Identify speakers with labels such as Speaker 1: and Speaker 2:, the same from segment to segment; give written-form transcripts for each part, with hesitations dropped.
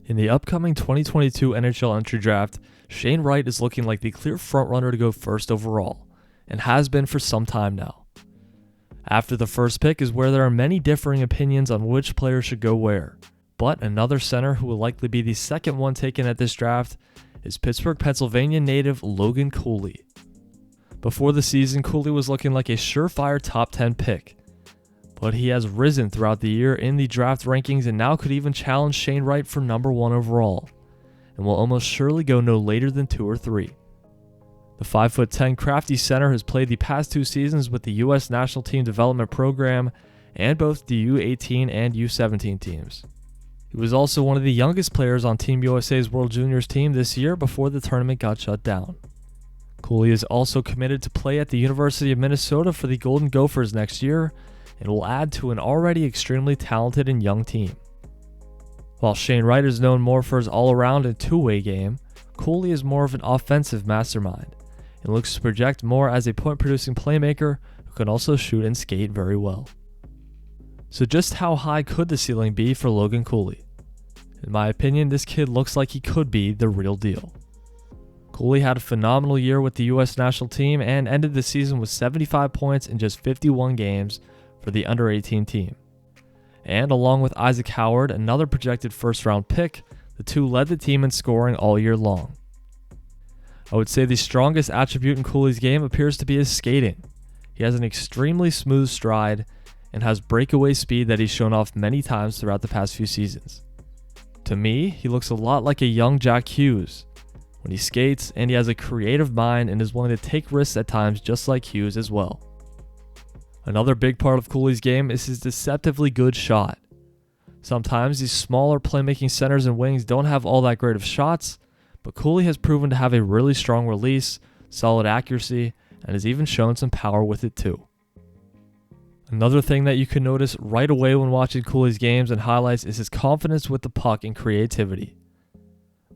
Speaker 1: In the upcoming 2022 NHL Entry Draft, Shane Wright is looking like the clear frontrunner to go first overall, and has been for some time now. After the first pick is where there are many differing opinions on which player should go where, but another center who will likely be the second one taken at this draft is Pittsburgh, Pennsylvania native Logan Cooley. Before the season, Cooley was looking like a surefire top 10 pick, but he has risen throughout the year in the draft rankings and now could even challenge Shane Wright for number 1 overall, and will almost surely go no later than 2 or 3. The 5'10" crafty center has played the past 2 seasons with the U.S. National Team Development Program and both the U18 and U17 teams. He was also one of the youngest players on Team USA's World Juniors team this year before the tournament got shut down. Cooley is also committed to play at the University of Minnesota for the Golden Gophers next year and will add to an already extremely talented and young team. While Shane Wright is known more for his all-around and two-way game, Cooley is more of an offensive mastermind and looks to project more as a point-producing playmaker who can also shoot and skate very well. So just how high could the ceiling be for Logan Cooley? In my opinion, this kid looks like he could be the real deal. Cooley had a phenomenal year with the U.S. national team and ended the season with 75 points in just 51 games for the under-18 team. And along with Isaac Howard, another projected first-round pick, the two led the team in scoring all year long. I would say the strongest attribute in Cooley's game appears to be his skating. He has an extremely smooth stride and has breakaway speed that he's shown off many times throughout the past few seasons. To me, he looks a lot like a young Jack Hughes when he skates, and he has a creative mind and is willing to take risks at times just like Hughes as well. Another big part of Cooley's game is his deceptively good shot. Sometimes these smaller playmaking centers and wings don't have all that great of shots, but Cooley has proven to have a really strong release, solid accuracy, and has even shown some power with it too. Another thing that you can notice right away when watching Cooley's games and highlights is his confidence with the puck and creativity.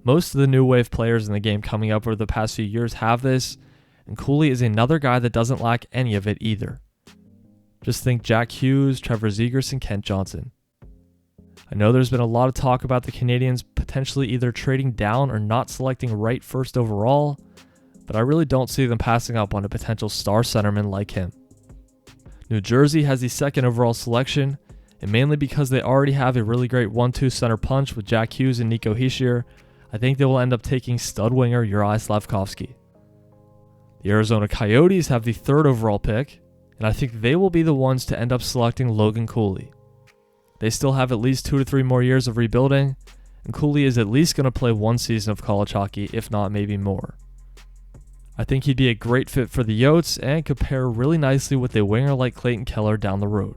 Speaker 1: Most of the new wave players in the game coming up over the past few years have this, and Cooley is another guy that doesn't lack any of it either. Just think Jack Hughes, Trevor Zegras, and Kent Johnson. I know there's been a lot of talk about the Canadiens potentially either trading down or not selecting Wright first overall, but I really don't see them passing up on a potential star centerman like him. New Jersey has the second overall selection, and mainly because they already have a really great 1-2 center punch with Jack Hughes and Nico Hischier, I think they will end up taking stud winger Juraj Slafkovsky. The Arizona Coyotes have the third overall pick, and I think they will be the ones to end up selecting Logan Cooley. They still have at least 2 to 3 more years of rebuilding, and Cooley is at least going to play 1 season of college hockey, if not maybe more. I think he'd be a great fit for the Yotes and could pair really nicely with a winger like Clayton Keller down the road.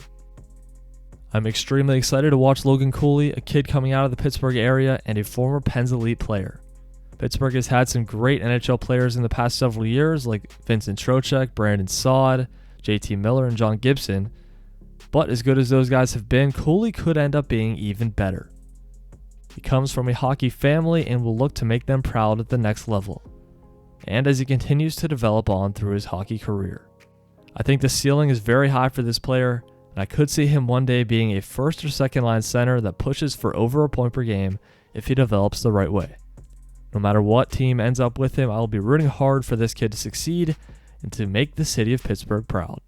Speaker 1: I'm extremely excited to watch Logan Cooley, a kid coming out of the Pittsburgh area and a former Pens elite player. Pittsburgh has had some great NHL players in the past several years like Vincent Trocheck, Brandon Saad, JT Miller, and John Gibson, but as good as those guys have been, Cooley could end up being even better. He comes from a hockey family and will look to make them proud at the next level, and as he continues to develop on through his hockey career. I think the ceiling is very high for this player, and I could see him one day being a first or second line center that pushes for over a point per game if he develops the right way. No matter what team ends up with him, I will be rooting hard for this kid to succeed and to make the city of Pittsburgh proud.